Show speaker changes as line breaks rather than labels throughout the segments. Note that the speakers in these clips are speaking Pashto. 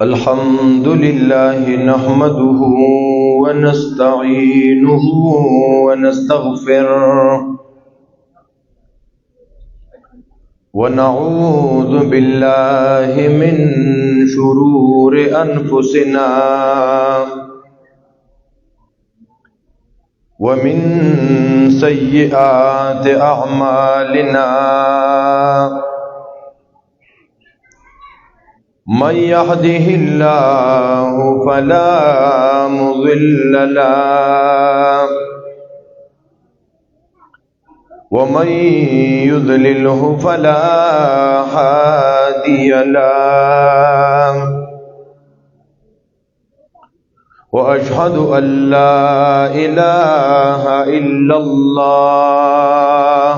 الحمد لله نحمده ونستعينه ونستغفره ونعوذ بالله من شرور أنفسنا ومن سيئات أعمالنا من يهده الله فلا مضل له ومن يضلله فلا هادي له وأشهد أن لا إله إلا الله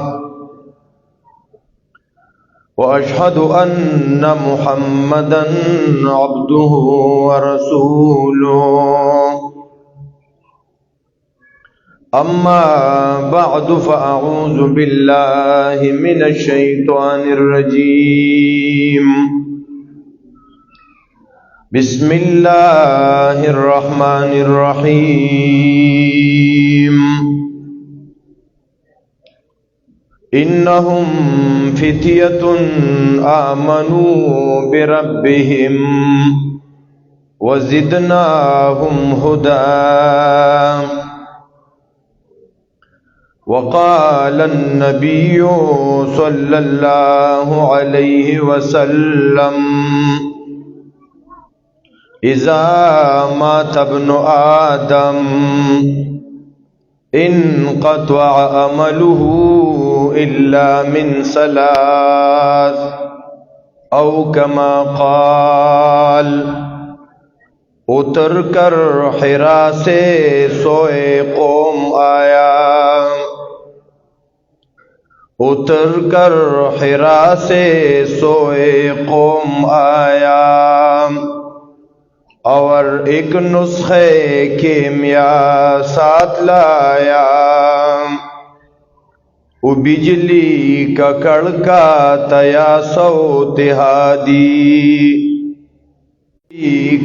وأشهد أن محمدا عبده ورسوله أما بعد فأعوذ بالله من الشيطان الرجيم بسم الله الرحمن الرحيم إنهم فتية آمنوا بربهم وزدناهم هدى وقال النبي صلى الله عليه وسلم إذا مات ابن آدم انقطع عمله إلا من ثلاث أو كما قال اتر کر حرا سے سوئے قوم آیا اتر کر حرا سے سوئے قوم آیا اور ایک نسخے کیمیا ساتھ لایا وہ بجلی کا کڑکا تیا سوتہادی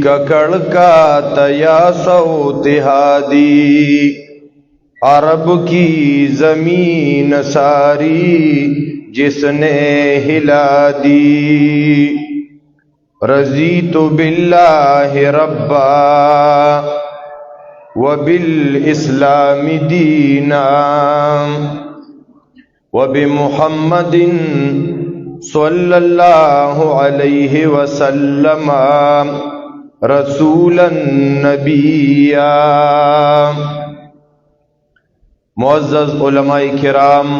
کا کڑکا تیا سوتہادی عرب کی زمین ساری جس نے ہلا دی رضیت باللہ ربا وبالاسلام دینا وبمحمد صلی اللہ علیہ وسلم رسولا نبیا معزز علماء کرام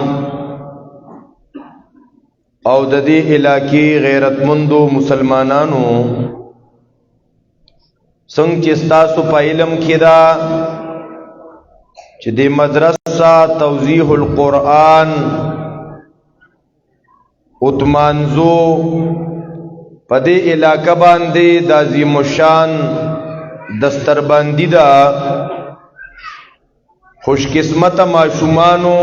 او د دې علاقې غیرتمندو مسلمانانو څنګه چې ستاسو په علم کې دا چې د مدرسه توضیح القرآن اتمانزو په دې علاقه باندې د عظیم الشان دستربندی دا خوش قسمت معشومانو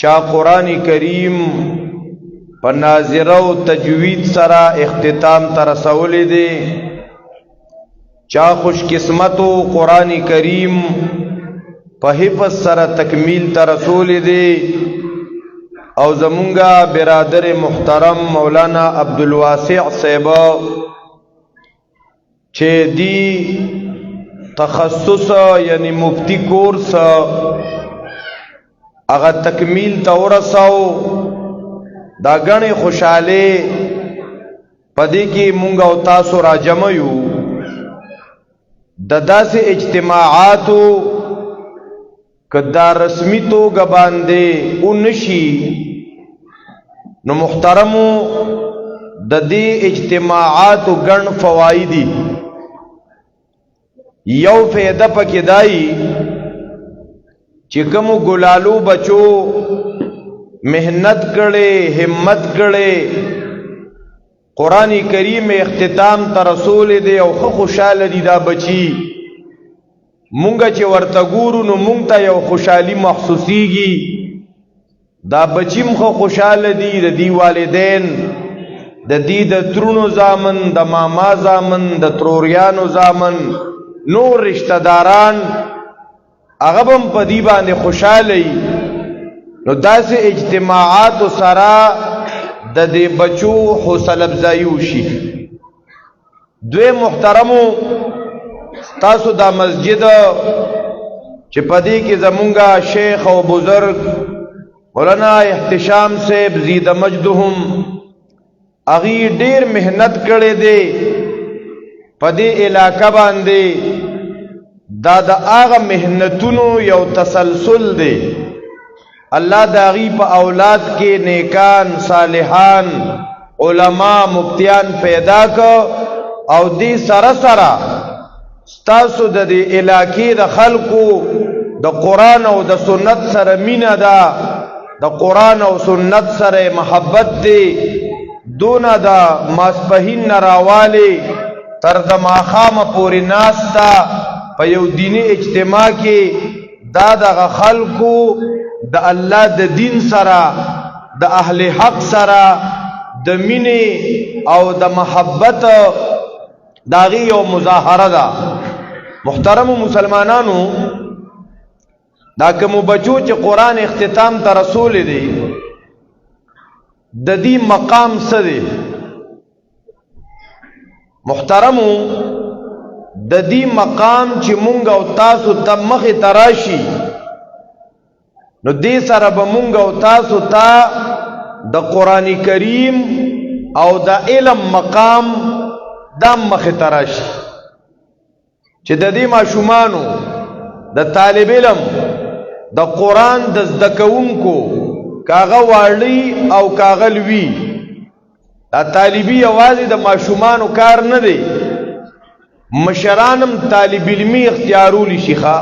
چا قرآن کریم په ناظره او تجوید سره اختتام ته رسولی دی چا خوش قسمتو قرآن کریم په حفظ سره تکمیل ته رسولی دی او زمونږه برادر محترم مولانا عبدالواسع صاحب چې دی تخصص یعنی مفتی کورس اغا تکمیل تا ورساو دا گنی خوشحالی پدی کی مونگا و تاسو را جمعیو دا داس اجتماعاتو کدا رسمی تو گبانده او نشی نو محترمو دا دی اجتماعاتو گن فوائدی یو فیده پا کدائی چکمو گلالو بچو محنت کرے ہمت کرے قرآن کریم اختتام تا رسول دے او خوشحال دی دا بچی مونگا چه ورطا گورو نو مونگتا یو خوشحالی محسوسیگی دا بچیم خو خوشاله دي، د دې والدین، د دې د ترونو زامن، د ماما زامن، د تروریانو زامن، نور رشتہ داران هغه هم په دې باندې خوشاله وي. نو داسې اجتماعات سره د دې بچو حوصله افزایي وشي. دوی محترمو، تاسو دا مسجد چې په دې کې زمونږه شیخ او بزرگ مولانا احتشام صاحب زید مجدهم اغي ډیر مهنت کړي دي په دې علاقہ باندې. دا د هغه مهنتونو یو تسلسل دی. الله د اغي په اولاد کې نیکان، صالحان، علما، مفتیان پیدا کو او دې سره سره ستاسو د دې علاقې د خلقو د قرآن او د سنت سره مینه ده، د قرآن او سنت سره محبت دی. دونه دا ماسپهین نراوالی تر د ماښامه پورې ناستا په یو دینی اجتماع کې دا دغه خلقو د الله د دین سره، د اهل حق سره د مینې او د محبت داغي یو مظاهره ده. محترم مسلمانانو، دا کوم بچو چې قرآن اختتام ته رسول دي د دې مقام څه دی؟ محترمو، د دې مقام چې مونږ او تاسو ته مخې ته راشي نو دې سره به مونږ او تاسو ته د قرآن کریم او د علم مقام دا مخې ته راشي چې د دې ماشومانو د طالب علم د قرآن د زده کوونکو کاغه واړی او کاغه لوی، دا طالبی یوازې د ماشومانو کار نه دی، مشرانم طالب علمی اختیارول شيخه.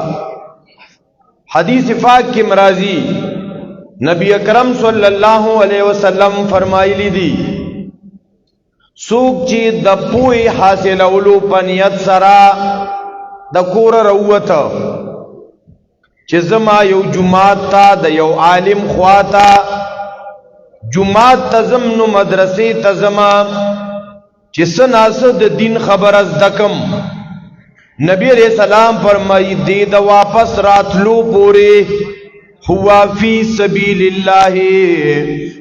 حدیث پاک کې مرضی نبی اکرم صلی الله علیه وسلم فرمایلی دي څوک چې د پوهې حاصلولو په نیت سره د کور راووته چې زما یو جماعت ته د یو عالم خواته جماعت تزم نو مدرسې تزما چې سناسه د دین خبر از دکم. نبی علیہ السلام فرمائی دی د واپس راتلو پوری ہوا فی سبیل اللہ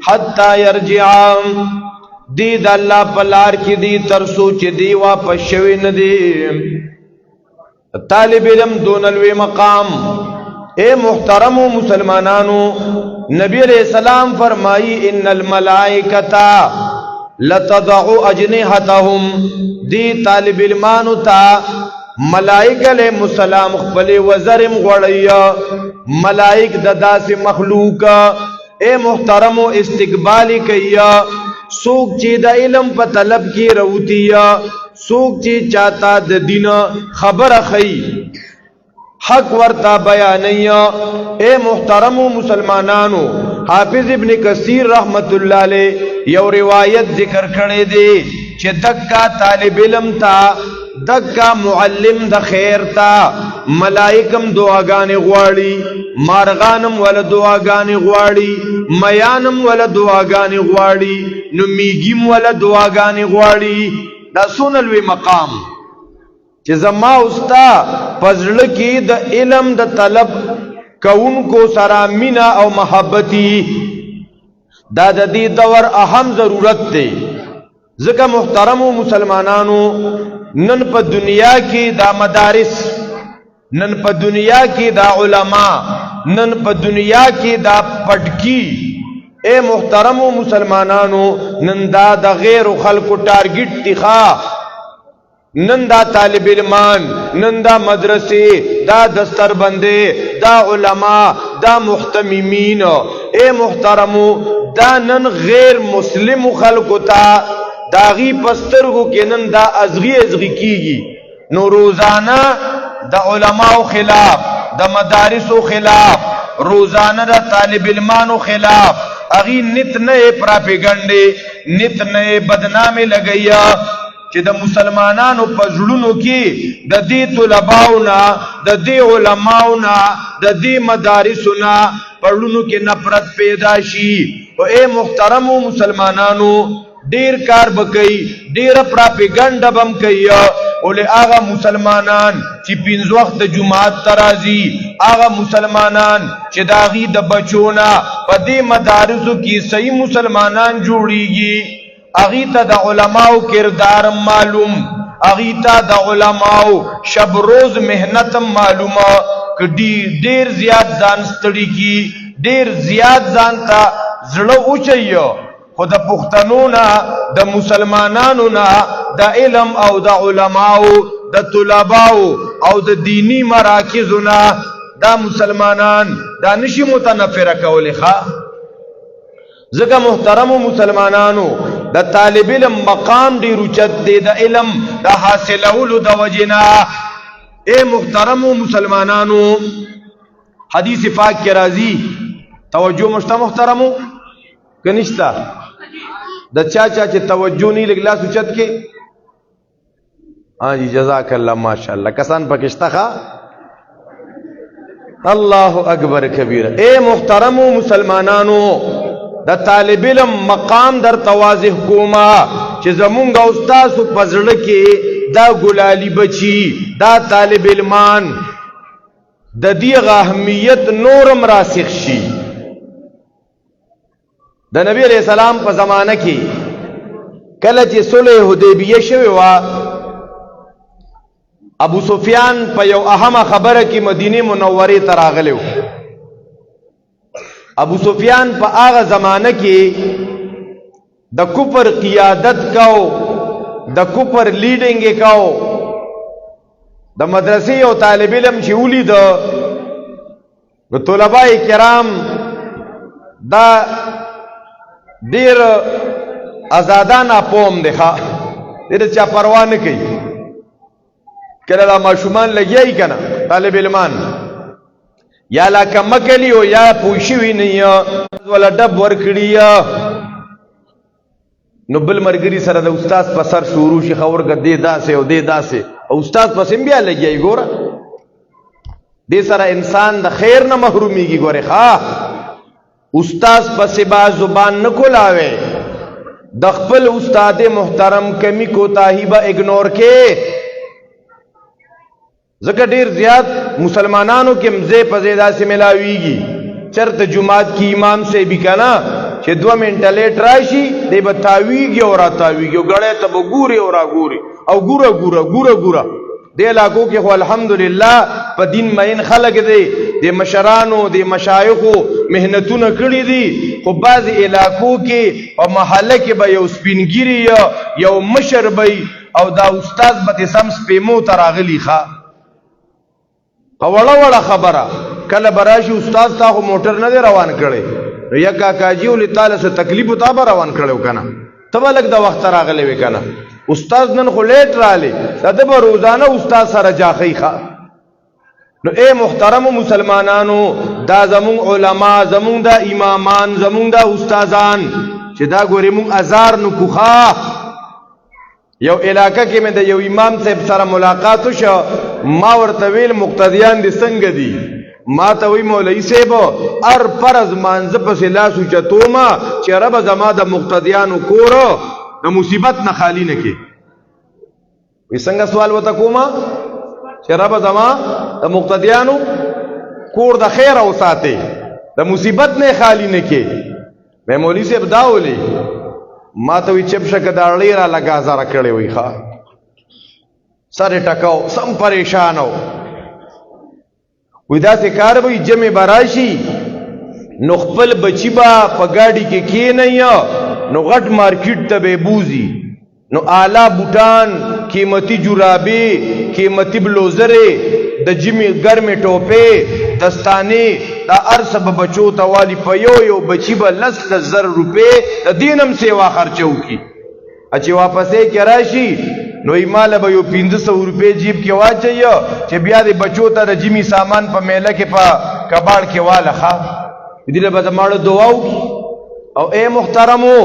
حتی یرجع، دی د الله پلار کی دی ترسو چې دی واپس شوی نه دی. طالب علم دونلوی مقام. اے محترم مسلمانانو، نبی علیہ السلام فرمائی ان الملائکتا لتضع اجنحتهم، دی طالب علمانو تا ملائک علیہ السلام خپل وزرم غړیا، ملائک د داسې مخلوق اے محترم استقبال کیا. سوک چې د علم په طلب کې روتیا، سوک چې چاہتا د دین خبر خی حق ورتا بیانیا. اے محترم مسلمانانو، حافظ ابن کثیر رحمت اللہ علیہ یو روایت ذکر کړي دی چې دکا طالب علم تا، دکا معلم د خیر تا ملائکم دعاګانې غواړي، مارغانم ول دعاګانې غواړي، میانم ول دعاګانې غواړي، نو میګیم ول دعاګانې غواړي. دا سونلوي مقام چې زما استا پزړه کې د علم د طلب کوونکو سره مینا او محبتي، دا د دې دور اهم ضرورت دی. ځکه محترمو مسلمانانو، نن په دنیا کې دا مدارس، نن په دنیا کې دا علما، نن په دنیا کې دا پټکی، اے محترمو مسلمانانو، نن دا د غیر خلقو ټارګټ تخا، نن دا طالب علمان، نن دا مدرسې، دا دستربندې، دا علما، دا محتممین. اے محترمو، دا نن غیر مسلم خلقو تا داغي پسترغو کې نن دا ازغي کیږي. نو روزانه د علماء خلاف، د مدارسو خلاف، روزانه د طالب علمانو خلاف اغي نت نه پراپګانډي، نت نه بدنامي لګیا چې د مسلمانانو په ژوندونو کې د دې طلباونا، د دې علماونا، د دې مدارسنا پړونو کې نفرت پیدا شي. او اے محترمو مسلمانانو ډیر کار بکئی ډیر پراپیګاندا بم کوي ولې هغه مسلمانان چې پنځ وخت د جمعات ترازی هغه مسلمانان چې داغي د بچونا په دې مدارسو کې صحیح مسلمانان جوړیږي اغي ته د علماو کردار معلوم اغي ته د علماو شب روز مهنت معلومه کډي ډیر زیات ځان ستړي کی ډیر زیات ځان ته زړه اوچایو خو د پښتنو نه د مسلمانانو نه د علم او د علماو د طلباو او د دینی مراکزو نه دا مسلمانان دا نشي متنفره کولی ښا. ځکه محترمو مسلمانانو د طالب علم مقام ډیر اوچت دی د علم د حاصلولو د وجنا. اے محترمو مسلمانانو حدیث پاک کې راځي توجه مشته محترمو کنيشتا د چا چې توجه نه لګلاس اوچت کې ها جی جزاک الله ماشاءالله کسان پکشتا ښا الله اکبر کبیر. اے محترمو مسلمانانو د طالب علم مقام در توازح کوما چې زمونږ استاد پزړه کې دا ګلالی بچی دا طالب علمان د دې اهمیت نورم راسخ شي. د نبی علیہ السلام په زمانه کې کله چې صلح حدیبیه شوه وا ابو سفیان په یو اهمه خبره کې مدینه منوره ته راغلو. ابو سفیان په هغه زمانه کې د کفر قیادت کاو د کفر لیډینګ کاو د مدرسې او طالب علم چې ولید د طلباء کرام دا ډیر آزادانه پوم دی ښا ډیر چا پروا نه کوي کله لا ماشومان لګیای کنه طالب علمان یا لا کمکلی او یا پوښوي نه ولا ډب ورکړی نو بل مرګري سره د استاد په سر شروع شي خبر کړي داسې او دې داسې او استاد پس بیا لګیای ګوره دې سره انسان د خیر نه محروميږي ګوره ښا. استاد پس با زبان نه کولاوي د خپل استاد محترم کمی کوتاهی به اگنور کې ځکه ډیر زیات مسلمانانو کې مزه پزیدا سے ملاویږي چرته جمعات کی امام سے بھی کنا چې 2 منټه لیټ راشي دی بتاویږي او راتاویږي غړې ته وګوري او راګوري او ګوره دی علاقو کې خو الحمدلله په دین مین خلق دی د مشرانو د مشایخو مهنتونه کړی دي خو بعض علاقو کې په محله کې به یو سپینګری یو مشر به او دا استاد به سم سپیمو تراغلی ښا وړه خبره کله براشي استاد تا خو موټر نه روان کړي یا کاکاجی ول تعالی سره تکلیف او تاب روان کړو کنه تبه لګ د وخت راغلی وکنه استاد نن خو لیټ رالی د به روزانه استاد سره جاخی ښا. نو اے محترم مسلمانانو دا زمون علما زمون دا امامان زمون دا استادان چې دا ګوري مون ازار نو کوخه یو علاقه کې مې د یو امام صاحب سره ملاقات وشو ما ورته ویل مقتدیان دي څنګه دي ما ته وی مولوی صاحب ار فرض مانځ په لاسو چتوما چې رب زما د مقتدیانو کورو د مصیبت نه خالی نه کې وی څنګه سوال وته کوما چې رب زما د مقتدیانو کور د خیر او ساتي د مصیبت نه خالی نه کې مې مولوی صاحب داولي ما ته وی چپ شک داړې را لگا زره کړې وی ښا سره ټکاو سم پریشانو وی دا سه کار به جمع براشي نو خپل بچی با په گاډي کې کی نه یا نو غټ مارکیټ ته به بوزي نو اعلی بوټان قیمتي جرابې قیمتي بلوزره د جمی ګرمه ټوپه دستانه دا ارسب بچو توالی په یو بچی به 10,000 روپے د دینم سیوا خرچو کی اچي واپسې کې راشي نو ایماله به یو 500 روپے جیب کې واچي چې بیا د بچو ته د جمی سامان په میله کې په کباړ کې واله ښا دې له به ماړو دعاو او اے محترمو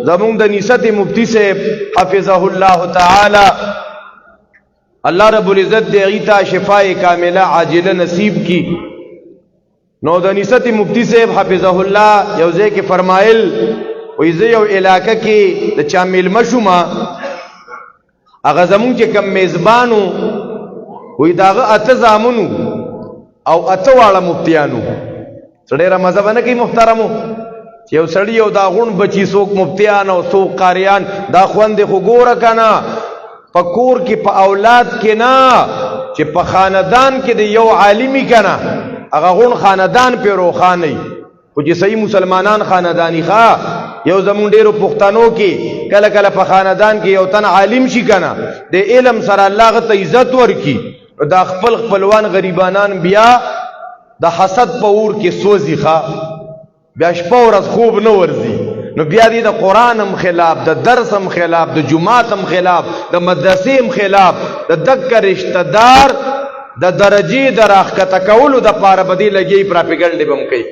زمونږ د نسات مفتی صاحب حفظه الله تعالی اللہ رب العزت دے غیتا شفاء کاملہ عاجلہ نصیب کی نو د نسبت مفتی صاحب حفظه الله یو ځای کې فرمایل وې زه یو علاقه کې د چا میلمه شوم هغه زمون چې کم میزبانو وې داغه اته زامنو او اته واړه مفتیانو ډېره مزه باندې کې محترمو چې یو سړی یو دا غون بچی څوک مفتیان او څوک قاریان دا خوند خو ګوره کنه په کور کې په اولاد کې نه چې په خاندان کې د یو عالمي کنه هغه غون خاندان په روخاني خو چې صحیح مسلمانان خاندانی ښا یو زمون ډیرو پښتنو کې کله کله په خاندان کې یو تن عالم شي کنه د علم سره الله غته عزت ورکی دا خپل خپلوان غریبانان بیا د حسد په اور کې سوځي ښا بیا شپه ورځ خوب نه ورځي نو بیا دې د قران هم خلاف د درس هم خلاف د جمعات هم خلاف د مدرسې هم خلاف د دک رشتہ دار د درجه دراخته کولو د پاره بدی لګي پراپګاندا بم کوي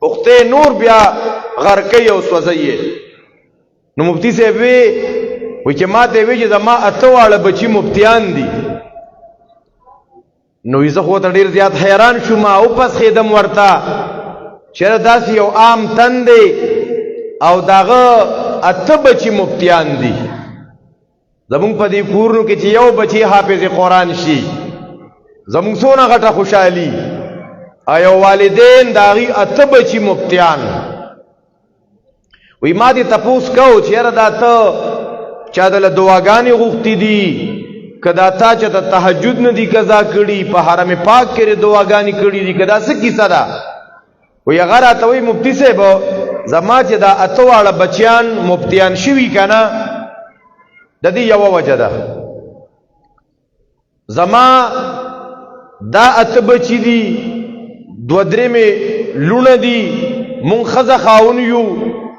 وخته نور بیا غرقي او سوځي نو مفتی صاحب وی چې ما ته وی چې زما اتواله بچي مفتیان دي نو زه خو ته ډیر زیات حیران شوم او پس خدم ورتا چیرې داس یو عام تن دی او داغه اته بچي مفتیان دي زمون په دې کورونو کې چې یو بچي حافظ قرآن شي زمون سونه غټه خوشحالي ایو والدین داغي اته بچي مفتیان وی ما دې تپوس کو چیرې دا ته چا دل دعاګانې غوښتي دي کدا تا چې د تهجد نه دي قضا کړي په حرم پاک کې دعاګانې کړي دي کدا څه کیسه ده وی هغه راته وی مفتی صاحب زما چې دا اته واړه بچیان مفتیان شوي کنه د دې یو وجه ده زما دا اته بچی دي دو درې می لونه دي مونږ خزه خاون یو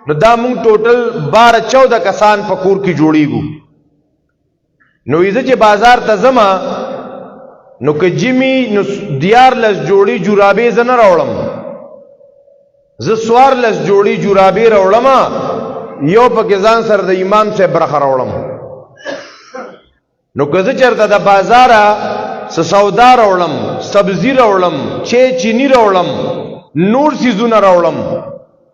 نو دا مونږ ټوټل 12-14 کسان په کور کې جوړیږو نو ایزه چې بازار ته زما نو که جمی نو دیار لس جوړی جورابې زنه راوړم زه سوار لس جوړی جورابې راوړم یو پکې ځان سره د امام صاحب برخه راوړم نو که زه چرته د بازاره سودا راوړم سبزی راوړم چینی راوړم نور سیزونه راوړم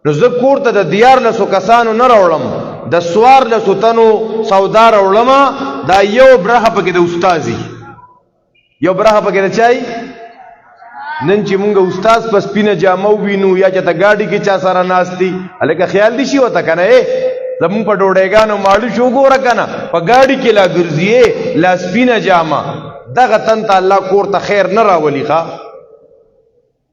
نو زه کور ته د دیار لسو کسانو نه راوړم د سوار لسو تنو سودا راوړم دا یو برخه پکې د استادي یو برخه پکې د چای نن چې مونږ استاد پس پینه جامو وینو یا چې ته گاډي کې چا سره ناشتي الکه خیال دي شي وته کنه زمون په ډوډېګانو ماړو شو ګوره کنه په گاډي کې لا ګرځي لا سپینه جامه دغه تن ته الله کور ته خیر نه راولي ښا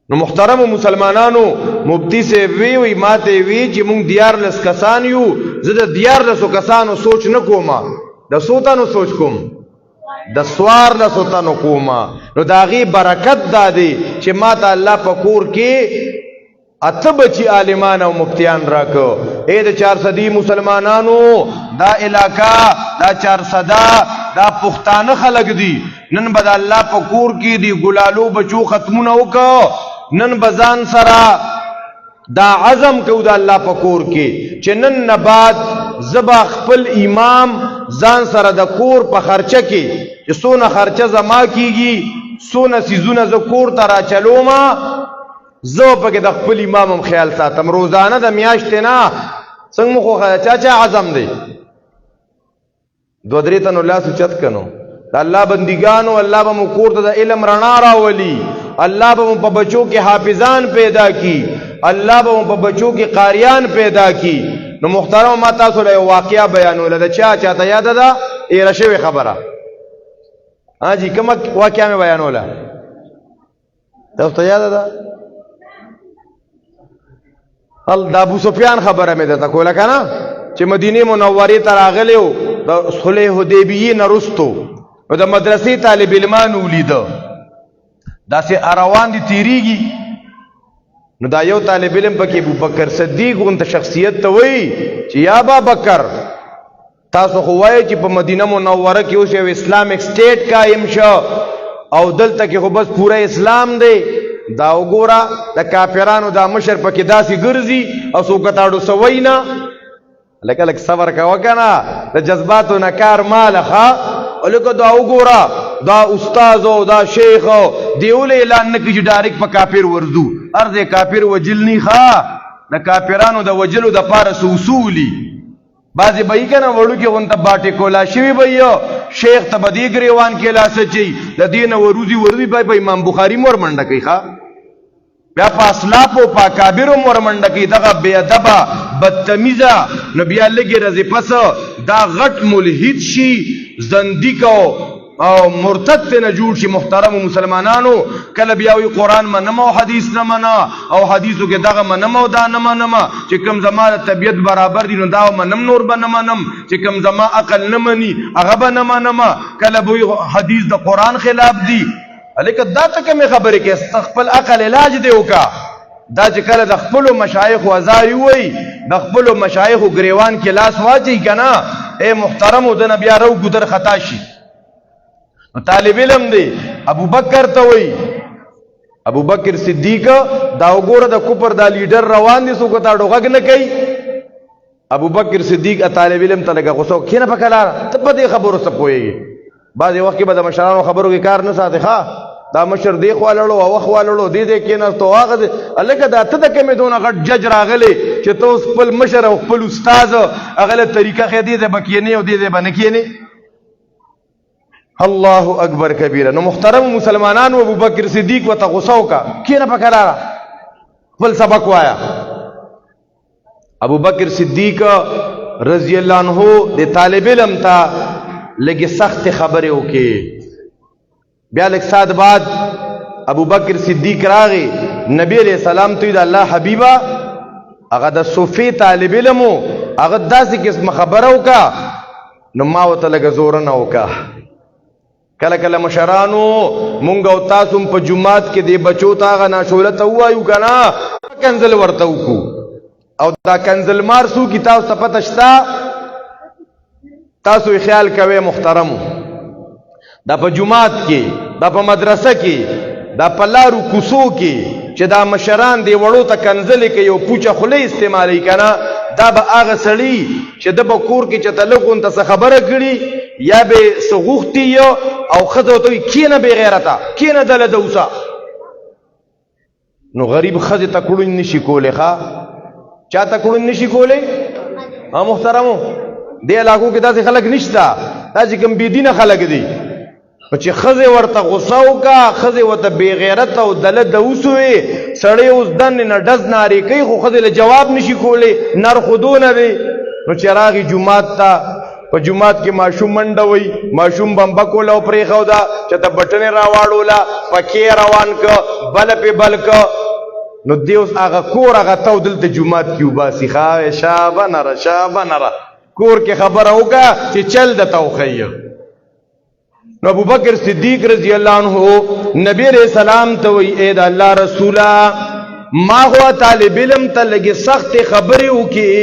نو محترم مسلمانانو مفتی سے وی ماته وی چې مونږ دیار لس کسان یو زه د دیار لسو کسانو سوچ نه کومه د سوتانو سوچ کوم د سوار له سوتانو کوما نو داغي برکت دادي چې ماته الله په کور کې اته بچي عالمان او مفتیان راکو اے د 400 مسلمانانو دا علاقہ دا 400 دا پښتانه خلق دي نن بد الله په کور کې دی ګلالو بچو ختمونه وکړه نن بزان سره دا عزم کو دا الله په کور کې چې نن نه بعد زبا خپل امام ځان سره د کور په خرچه کې چې سونه خرچه زما کیږي سونه سيزونه ز کور ته را چلوما زه په کې د خپل امام خیال ساتم روزانه د میاشتې نه څنګه خو چا عزم دی دو درې تنو الله سوچت کنو الله بندګانو الله به مو کور ته د علم رڼا راولي الله به مو په بچو کې حافظان پیدا کی الله به مو په بچو کې قاریان پیدا کی نو محترم ما تاسو له واقعیا بیانول د چا ته یاد ده ایره شوی خبره جی کومه واقعیا مې بیانوله تاسو ته یاد ده ال د ابو سفیان خبره مې ده کوله کنه چې مدینه منوره ته راغلیو د صلح حدیبیه نرستو او د مدرسې طالب علمان ولید دا سه روان دي تیریږي نو دا یو طالب علم پکې ابو بکر صدیق اون ته شخصیت ته وای چې یا ابا بکر تاسو خو وای چې په مدینه منوره کې اوس یو اسلامیک سټیټ قائم شو او دلته کې خو بس پورا اسلام دی دا وګوره د کافرانو دا مشر پکې داسي ګرځي او سو کتاړو سوینا لکه صبر کا وکنه د جذباتو نه کار مالخه الکه دا وګوره دا استاد او دا شیخ دیول اعلان نه کی ډایرک په کافر ورزو ارزه کافر وجلنی ښا د کافرانو د وجلو د پاره اصولي بعضی بای کنه وړو کې غونته باټه کولا شوی بایو شیخ ته بدی گریوان کې لاس چي د دین وروزي بای امام بخاری مور منډه کوي ښا بیا په اسلاف او په کابر مور منډه کوي دغه بے ادبه بدتمیزه نو بیا لګي رزي پس دا غټ ملحد شي زنديق او مرتد ته نه جوړ شي محترم مسلمانانو کله بیا وی قران منم او حدیث نه منا او حدیثو کې دغه منم او دا نه منم چې کوم زماره طبيعت برابر دي نو دا منم نور بنمنم چې کوم زما عقل نه مني هغه بنمنم کله وی حدیث د قران خلاف دي الیک دا ته کوم خبره کې استقبال عقل علاج دی وکا دا چې کله د خپل مشایخ وزاري وي د خپل مشایخ گریوان کې لاس واچي کنه اے محترم د نبی رو ګدر خطا شي طالب علم دی ابو بکر ته وی ابو بکر صدیق دا وګوره د کوپر دا لیډر روان دي سو کو تا ډوغه نه کوي ابو بکر صدیق طالب علم ته لګه غوسو کینه پکلار ته په دې خبرو څه پويږي بعض وخت به د مشرانو خبرو کې کار نه ساتي ښا دا مشر دی خوالړو او خوالړو دې کې نه تو هغه الګه دا ته د کمې دونه غټ جج راغلي چې تو خپل مشر او خپل استاد اغله طریقه خې دې بکینه او دې بنکینه الله اکبر کبیره نو محترم مسلمانانو ابو بکر صدیق وته غوسو کا کینه پکړه خپل سبق وایا ابو بکر صدیق رضی الله عنه د طالب علم ته لګي سخت خبره وکي بیا لک سات بعد ابو بکر صدیق راغی نبی علیہ السلام ته د الله حبیبا هغه د صوفی طالب علم هغه داسې قسم خبره وکا نو ما وته لګ زور نه وکا کله کله مشرانو مونږ او تاسو په جمعات کې دی بچو تا غنا شولت وایو کنه کنزل ورته وکو او دا کنزل مارسو کتاب صفتشتا تاسو خیال کوئ محترم دا په جمعات کې دا په مدرسه کې دا په لارو کوسو کې چې دا مشران دی وړو ته کنزل کې یو پوچه خلی استعمالي کنه دا به هغه سړی چې د بکور کې چې تلګون ته خبره کړي یا به سغوختی او خزو ته کینه به غیرتا کینه دل دوسا نو غریب خزه ته کړون نشي کوله ښا چا ته کړون نشي کوله ها محترمو دې علاقو کې داسې خلک نشتا دا چې کوم بی دینه خلک دي چې خزه ورته غوساو کا خزه وته بی غیرت او دل دوسوي سړی اوس دن نه ډز ناری کوي خو خزه له جواب نشي کوله نر خودونه وي نو چراغي جمعات ته په جمعات کې ماشوم منډوي ماشوم بمبا کوله او پرې خو دا چې ته بټنه راواړولا پکې روان ک بل په بل ک نو دیوس هغه کور هغه تو دلته جمعات کې وباسي خا شابه نره کور کې خبره وکا چې چل د توخیه نو ابو بکر صدیق رضی الله عنه نبی علیہ السلام ته وی اے د الله رسولا ما هو طالب علم ته لګي سخت خبرې وکي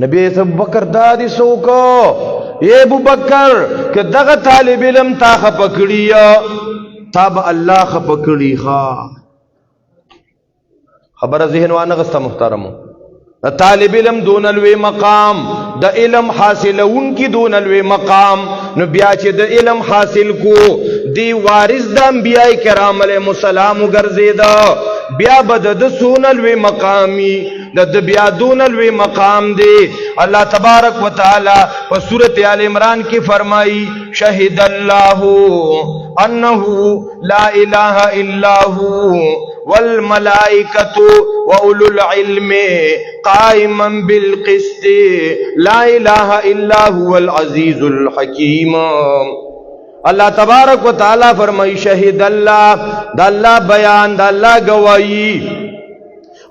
نبی ابو بکر دادی سوکو اے ابو بکر کہ دغه طالب علم تا خپکړی تاب الله خپکړی ښا خبر ذهن وانه غست محترمو د طالب علم دون الوی مقام د علم حاصلون کی دون الوی مقام نو بیا چې د علم حاصل کو دی وارث د انبیاء کرام علیهم السلام ګرځیدا بیا بد د سون الوی مقامی د بیا دون الوی مقام دی اللہ تبارک و تعالی په سورۃ آل عمران کی فرمائی شہد اللہ انه لا الہ الا هو والملائکۃ واولو العلم قائما بالقسط لا الہ الا هو العزیز الحکیم اللہ تبارک و تعالی فرمائی شہد اللہ دا اللہ بیان دا اللہ گواہی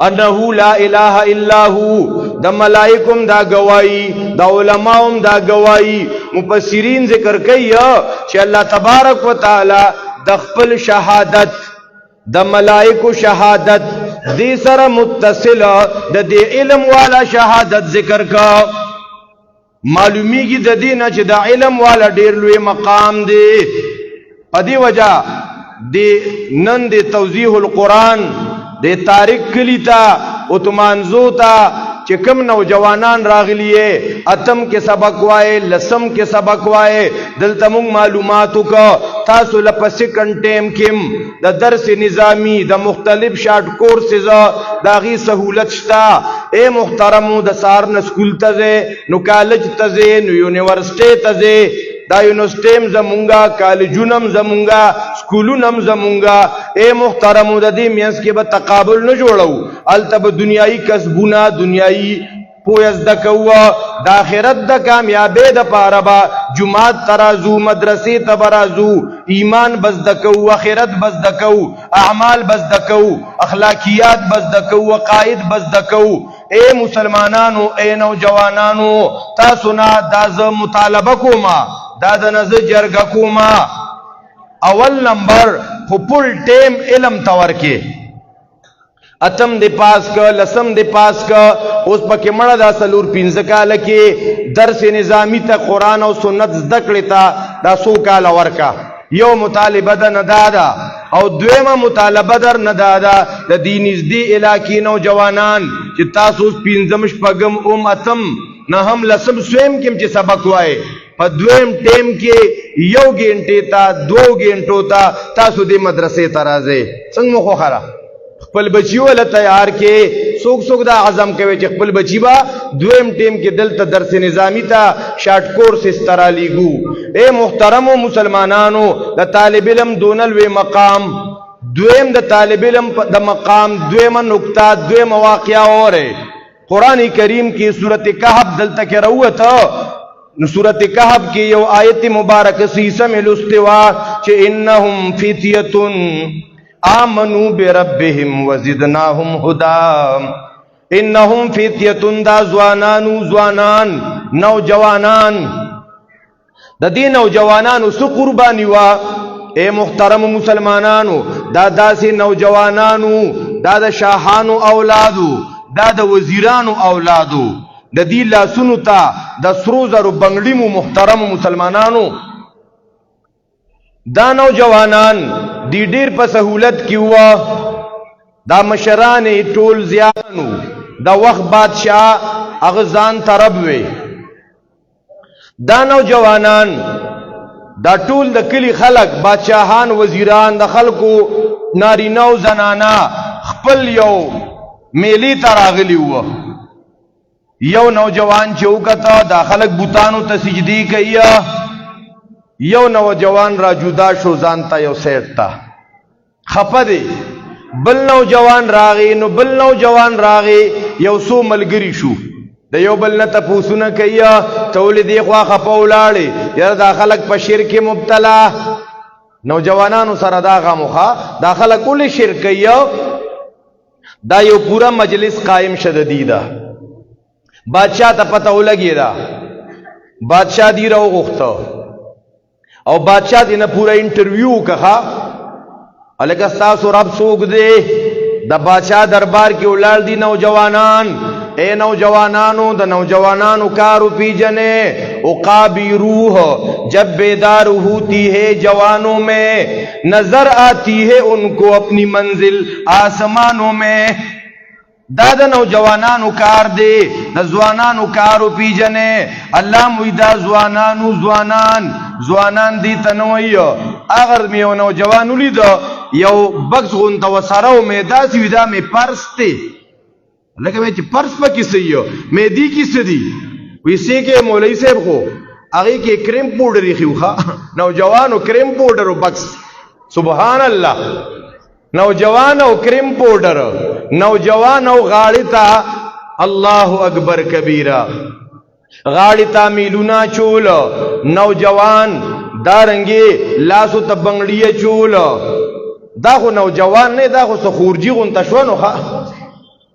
انہو لا الہ الا ہو دا ملائکم دا گواہی دا علماءم دا گواہی مفسرین ذکر کئی کہ اللہ تبارک و تعالی دا خپل شہادت دا ملائکو شہادت دی سر متصل دا دی علم والا شہادت ذکر کا معلومی کی دا دینا چی دا علم والا دیر لوی مقام دی ادی وجہ دی نن دی توضیح القرآن دی تارک کلی تا اتمانزو تا چې کم نوجوانان راغلیه اتم کې سبق وای لسم کې سبق وای دلته موږ معلوماتو کا تاسو لپس کنټیم کې د درس نظامی د مختلف شارټ کورسز داغي سہولت شتا اے محترمو د سار نه سکول ته نو کالج ته نو یونیورسيټي ته دا یونیورسيټیم زمونږه کالجونم زمونږه سکولونم زمونږه اے محترمو د دې مینس کې به تقابل نه جوړو التب دنیایي کسبونه دنیایي پویز دکوا د آخرت د کامیابی د پاره با جمعات ترازو مدرسې تبرازو ایمان بس دکو آخرت بس دکو اعمال بس دکو اخلاقیات بس دکو عقاید بس دکو اے مسلمانانو اے نوجوانانو تاسو نه داز مطالبه کوما دا د نظر جرګه کوما اول نمبر خپل ټیم علم تور کې اتم دی پاس کا لسم دی پاس کا اوس پکې مړه دا سلور 15 کال کې درس نظامی ته قران او سنت زده کړی تا دا 100 کال ورکا یو مطالبه ده نه دادا او دویمه مطالبه در نه دادا د دین نږدې علاقې نوجوانان چې تاسو 15 شپږم اتم نه هم لسم سویم کې چې سبق وای په دویم ټیم کې یو غنټه تا 2 غنټو تا تاسو د مدرسې ته راځي څنګه مخ خره خپل بچیو له تیار کې سوک سوک دا عزم کوي چې خپل بچی با دویم ټیم کې دلته درس نظامی ته شارټ کورس استرا لیګو اے محترمو مسلمانانو د طالب علم دونلوي مقام دویم د طالب علم د مقام دویمه نقطه دویمه واقعا اوره قران کریم کې سورته کهف دلته کې راوته نو سورته کهف کې یو آیت مبارک سیسم الاستوا چې انهم فتیه آمنوا بربهم وزدناهم هدى انهم فتية دا زوانان نوجوانان د دې نوجوانانو سو قرباني وا اے محترم مسلمانانو دا داسې نوجوانانو دا د شاهانو اولادو دا د وزیرانو اولادو د دې لاسونو ته د سرو زرو بنگړیمو محترم مسلمانانو دا نوجوانان دی ډیر په سہولت کې هوا دا مشران ټول زیانو دا وخت بادشاہ اغزان طرب وي دا نوجوانان دا ټول د کلی خلق بادشاہان وزیران د خلکو نارینه او زنانا خپل یو میلی تراغلی وو یو نوجوان چې وکړه دا خلک بوتانو ته سجدي کوي یو نوجوان را جدا شو ځانته یو سیټ تا خپه دی بل نوجوان راغی نو بل نوجوان راغی یو سو ملګری شو د یو بل نه تپوسونه کوي تول دی خوا خپه ولاړې یاره دا خلک په شرک مبتلا نوجوانانو سره دا غمخه دا خلک ولې شرک کوي دا یو پورا مجلس قائم شدیدا بادشاہ ته پته ولګی دا بادشاہ دی راو غوښته او بادشاہ دې نه پورا انټرویو کها الګا تاسو رب سوګ دې د بادشاہ دربار کې ولال دي نوجوانان اے نوجوانانو د نوجوانانو کارو پیجنے عقابی روح جب بیدار ہوتی ہے جوانوں میں نظر آتی ہے ان کو اپنی منزل آسمانوں میں دا د نوجوانانو کار دی د ځوانانو کارو پیجنے الله مویدا ځوانان دی تنوي اگر میو نوجوان ولید یو بکس غون تو سره مې داسې ودا مې پرسته لکه مې چې پرس پکې سيو مې دی کې سدي وېسې کې مولوی صاحب خو هغه کې کریم پاوډر یې خوخه نوجوانو کریم پاوډر او بکس سبحان الله نوجوان او کریم پاوډر نوجوان او غاړی تا الله اکبر کبیره غاړی تا میلونا چول نوجوان دارنګي لاسو ته بنگړی چول دا خو نوجوان نه دا خو سخورجی غون تشونو ښا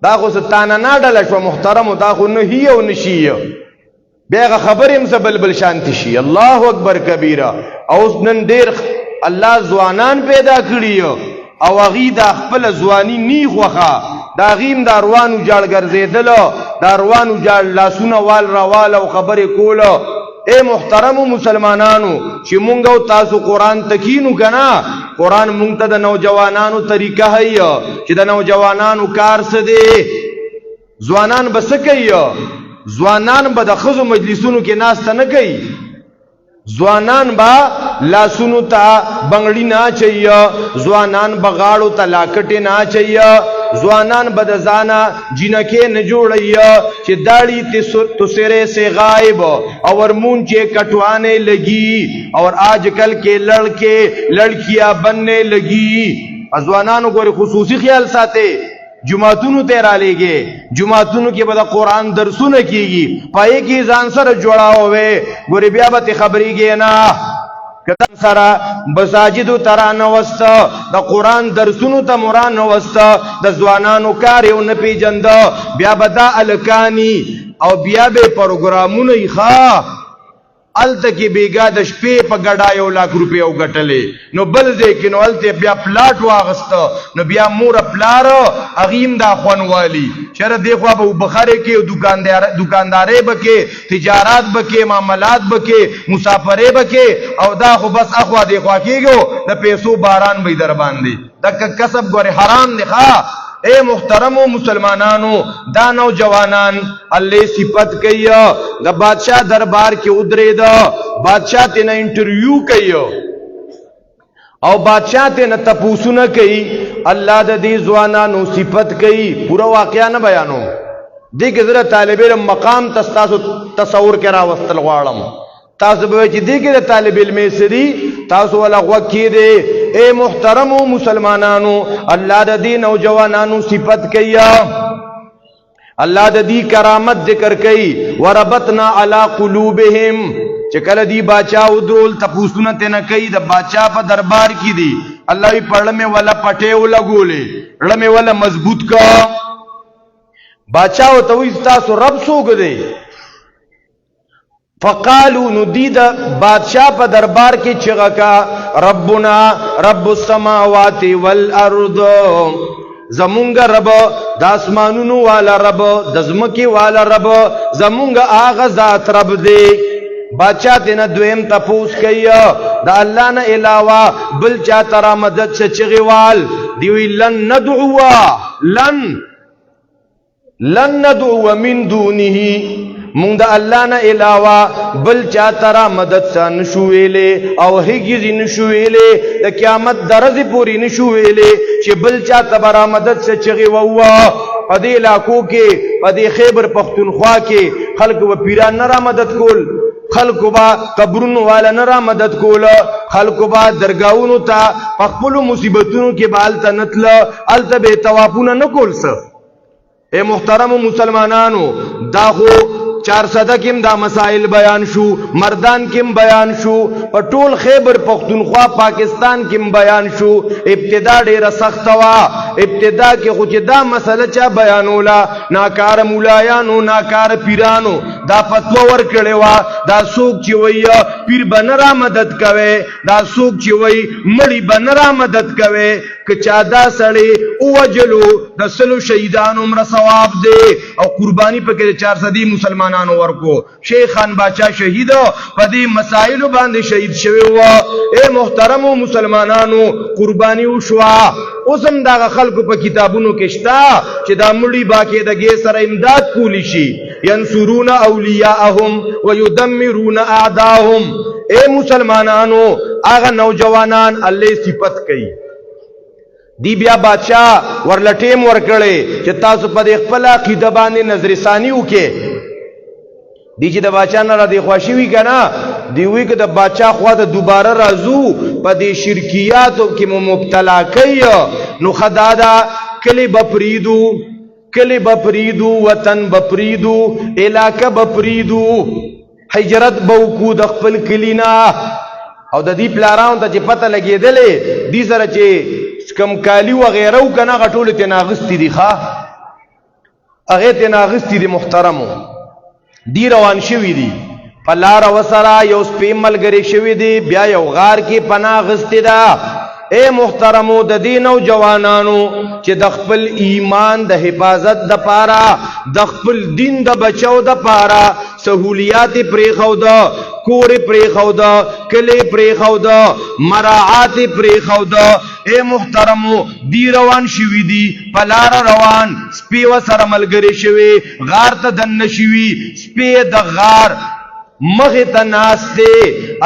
دا خو ستانه ناډل شو محترم دا خو نه هیو نشي بیغه خبرم سبلبل شانتی شي الله اکبر کبیره او نن ډیر الله ځوانان پیدا کړی او غی دا خپل ځواني نی خوخه دا غیم داروانو جاړ ګرځیدل داروانو جاړ لاسونه وال راوال او خبرې کول اے محترم مسلمانانو چې مونږ او تاسو قران تکینو کنا قران مونږ ته د نوجوانانو طریقه هي چې د نوجوانانو کار څه دی ځوانان به څه کوي؟ ځوانان به د ښځو مجلسونو کې ناسته نه کوي، ځوانان با لاسونو ته بنگړی نه اچي، ځوانان به غاړو ته لاکټې نه اچي، ځوانان به د ځانه جنکې نه جوړي چې داړي تو سره سے غائب اور مونچے کٹوانے لگی اور آج کل کے لڑکے لڑکیاں بننے لگی. ځوانانو ګوري خصوصي خیال ساته، جمعتونو ته را لېږي، جمعتونو کې به د قرآن درسونه کېږي، پای کې ځان سره جوړاو وې ګوري بیا به خبرېږي نه کتن سره مساجدو تران وست د قرآن درسونو ته مران وست د ځوانانو کار یو نه پیجند بیا به دا الکانی او بیا به پروګرامونه یې ښه الته کې بیګا د شپې په ګډا 1 لک روپۍ او ګټلې نو بل ځای کې نو الته بیا پلاټ واغست نو بیا مور پلار اغیم دا خوانوالی شر دی خو به بخاره کې دکاندارې بکې تجارت بکې معاملات بکې مسافرې بکې او دا خو بس اخوا دی خوا کېږي د پیسو باران به در باندې د کسب ګوره حرام دی ښا. اے محترم مسلمانانو دا نوجوانان اللہ صفت کئی دا بادشاہ دربار کے ادرے دا بادشاہ تینا انٹرویو کئی او بادشاہ تینا تپوسو نہ کئی اللہ دا دی زوانانو صفت کئی پورا واقعہ نہ بیانو دیکھ ذرا طالب علم مقام تستاسو تصور کرا وستل غوارم تاسو به چې دی کې طالب علم سری تاسو ولا غوکی دی. اے محترم مسلمانانو اللہ د دې نوجوانانو صفت کیا، اللہ د دې کرامت ذکر کئی. وربطنا علی قلوبهم چې کله دی باچا ودرول تپوسونه ته نه کوي د باچا په دربار کې دی الله یې پړمه ولا پټه ولګولې رمه ولا مضبوط کا باچا او ته وې تاسو رب سوګ دی فقالو ندید بادشاہ پا دربار کی چغا کا ربنا رب السماوات والارض زمونگا رب داسمانونو والا رب دزمکی والا رب زمونگا آغا ذات رب دے. بادشاہ تینا دویم تپوس کئی دا اللہ نا علاوہ بل چاہتا را مدد سے چغیوال دیوی لن ندعوا لن ندعوا من دونہی مونږ د الله نه علاوه بل چا ترا مدد سره نشو ویلې او هیڅ نشو ویلې د قیامت درځي پوری نشو ویلې چې بل چا تبرا مدد سره چغي ووا په دې علاقو کې په دې خیبر پختونخوا کې خلق و پیران نه را مدد کول، خلق با قبرونو والا نه را مدد کول، خلق با درگاہونو ته په خپل مصیبتونو کې بالته نتل الته به توافونه نه کول څه. اے محترم مسلمانانو دا خو 400 کم دا مسائل بیان شو، مردان کم بیان شو، پټول خیبر پختونخوا پاکستان کم بیان شو. ابتدا ډیره سخت وا، ابتدا کې خو چې دا مسله چا بیانولا ناکار مولایانو ناکار پیرانو دا فتوا ورکړې وا دا څوک چې وای پیر بنرا مدد کوي دا څوک چې وای مړی بنرا مدد کوي که چا دا سړی او وجلو د سلو شهیدانو عمر ثواب دی او قربانی پکې 400 مسلمانانو ورکو. شیخ خان باچا شهید په دې مسائل باندې شهید شوی و. اے محترم مسلمانانو قربانی وشوا اوسم دا خلکو په کتابونو کې شتا چې دا مړی باقاعدګي سره امداد کولی شي ینصرون اولیاءهم ويدمرون اعداءهم. اے مسلمانانو هغه نوجوانان الله صفت کوي دی بیا بادشاہ ورلټیم ورکړي چې تاسو په دې خپل عقیده باندې نظر ثانی وکې دی چې د بادشاہ نه را دی خوشي وی کنه دی وی که د بادشاہ خوا ته دوباره راځو په دې شرکیاتو کې مبتلا کوي نو خدادا کلی بپریدو وطن بپریدو علاقه بپریدو هجرت بوکو د خپل کلینا او د دې پلاران ته چې پته لګېدلې دې سره چې کم کالی وغیره وکنه غټول ته ناغستی دي ښا هغه ته ناغستی دي محترمو دی روان شوی دی پلار وسرا یو سپیم ملګری شوی دی بیا یو غار کې پناه غستی دا. اے محترمو د دې نوجوانانو چې د خپل ایمان د حفاظت د پاره د خپل دین د بچو د پاره سہولیات پرې خو دا کور پریخودا کلی پریخودا مراعات پریخودا اے محترمو دی روان شوی دی پلار روان سپی و سر ملگری شوی غار تا دن شوی سپی دا غار مغت ناستے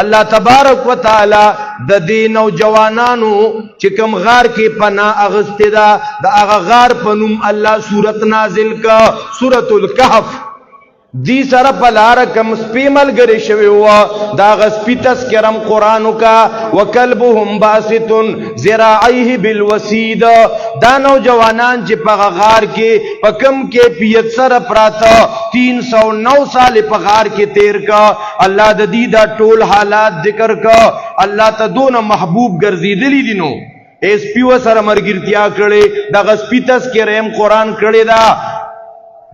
اللہ تبارک و تعالی دا دی نوجوانانو چکم غار کے پناہ اغسطے دا اغا غار پنوم اللہ سورت نازل کا سورت الکحف دی سر پلار کم سپی ملگری شوی ہوا دا غسپی تذکرم قرآنو کا وکلبهم باسطن ذراعیه بالوسید دا نوجوانان چی پا غار کے پا کم کے پیت سر پراتا 309 سال پا غار کے تیر کا اللہ دا دی دا ٹول حالات ذکر کا اللہ تا دون محبوب گرزی دلی دینو ایس پیو سر مرگرتیا کردے دا غسپی تذکرم قرآن کردے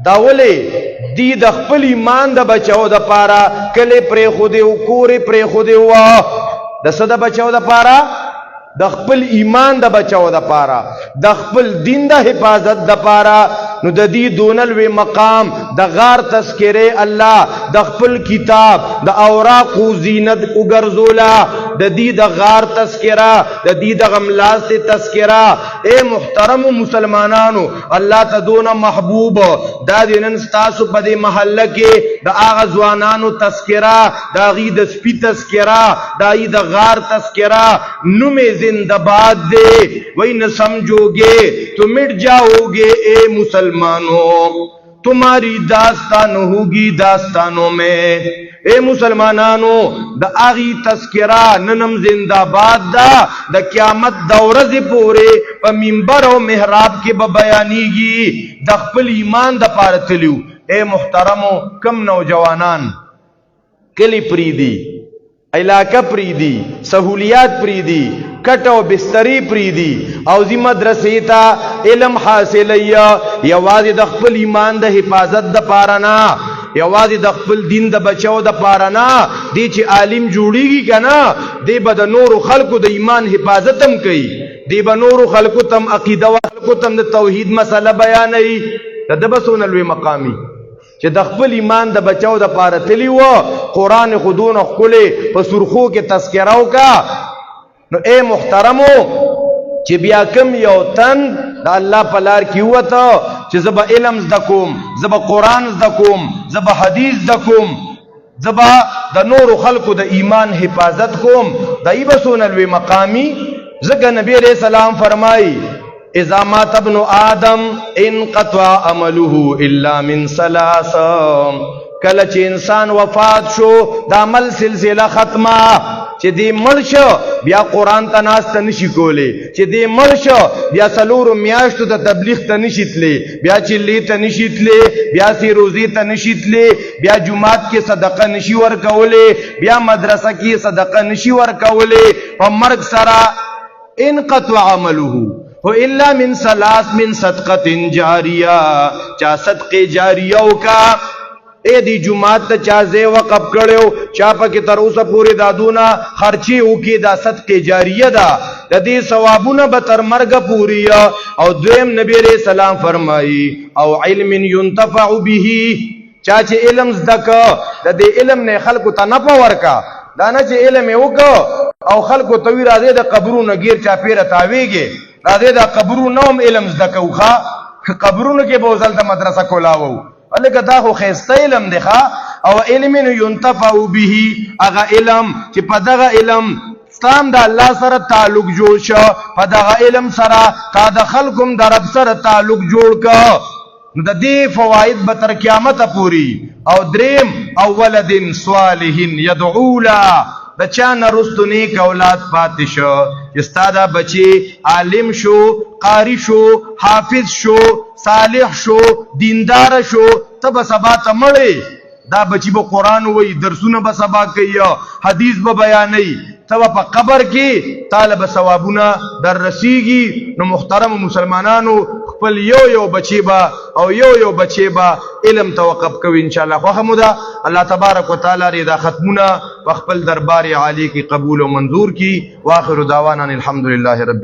دا ولی دی د خپل ایمان د بچاو د پارا کله پرې خو دی او کورې پرې خو دی وا د صد بچاو د پارا د خپل ایمان د بچاو د پارا د خپل دین د حفاظت د پارا نو د دې دونلوي مقام د غار تذکره الله د خپل کتاب د اوراق او زینت وګرځولا د دې د غار تذکرہ د دې د غملاس تذکرہ اے محترم مسلمانانو الله ته دون محبوب دا دینن تاسو په دې محله کې د اغه ځوانانو تذکرہ دا غي د سپی تذکرہ دا ای د غار تذکرہ نومه زندباد دے وہی نہ سمجھو گے تو مٹ جاؤ گے اے مسلمانوں تمہاری داستان ہوگی داستانوں میں اے مسلمانانو دا آغی تذکرہ ننم زندہ باد دا قیامت دورز پورے پا منبر و محراب کے بیانی گی دا خپل ایمان دا پارتلیو اے محترمو کم نوجوانان کلی پریدی علاقہ پریدی سہولیات پریدی کٹ و بستری پریدی او زی مدرسی تا علم حاصل یوازی د خپل ایمان د حفاظت د پارنا یوازی د خپل دین د بچاو د پارنا دی چې عالم جوړیږي کنا دی به د نور خلقو د ایمان حفاظت هم کوي دی به نور خلقو تم عقیده و خلقو تم د توحید مسله بیانوي د بسون لوی مقامی چې د خپل ایمان د بچاو د پاره تلی و قران خودون خپل په سرخو کې تذکراو کا نو اے محترمو چې بیا کم یو تن د الله په لار کې وته چې زب علم زده کوم زب قران زده کوم زب حدیث زده کوم زب د نور خلقو د ایمان حفاظت کوم دای بسون الوی مقامی زګ نبی علیہ السلام فرمای اذا مات ابن آدم انقطع عمله الا من ثلاث کله چې انسان وفات شو د عمل سلسله ختمه چې دی مرشو بیا قران ته ناس ته نشي کولی چې دی مرشو بیا سلور میاشتو ته تبلیغ ته نشیتلی بیا چلی ته نشیتلی بیا سی روزی ته نشیتلی بیا جمعات کې صدقه نشي ورکولی بیا مدرسه کې صدقه نشي ورکولی په مرګ سره انقطع عمله هو الا من ثلاث من صدقه جاریہ چا صدقه جاریہ کا اے دی جماعت تا چازے وقف کڑیو چاپا کی تر اوسا پوری دادونا خرچی اوکی دا صدقه جاریہ دا دی ثوابونا بتر مرگ پوری او دویم نبی علیہ السلام فرمائی او علم ينتفع به چاچے علم زدکا دا دی علم نے خلقو تا نپا ورکا دانا چے علم اوکا او خلقو توی رازے دا قبرون گیر چا پیر تاویگے رازے دا قبرون نوم علم زدکو خوا قبرون کے بوزل دا مدرسہ کولاوو الکه دا خو خسته علم دی او علم ينتفع به اغه علم چې په دغه علم ستام د الله سره تعلق جوړ شو په دغه علم سره تا د خلقم د رب سره تعلق جوړ کا نو د دې فواید به تر قیامت پوری او دریم او ولد صالح يدعو له د چا نرستو نیک اولاد پاتې شو استادا بچی عالم شو قاری شو حافظ شو صالح شو دیندار شو تب سبا ته مړی دا بچی به قرآن وی درسونه به سبا کوي حدیث به بیانوي تب په قبر کې طالب ثوابونه در رسیږي نو محترم مسلمانانو خپل یو بچی با او یو بچی با علم توقف کوي ان شاء الله خو حمدا الله تبارک وتعالى رضا ختمونه خپل دربار عالی کی قبول او منظور کی واخر دعوانا الحمدلله رب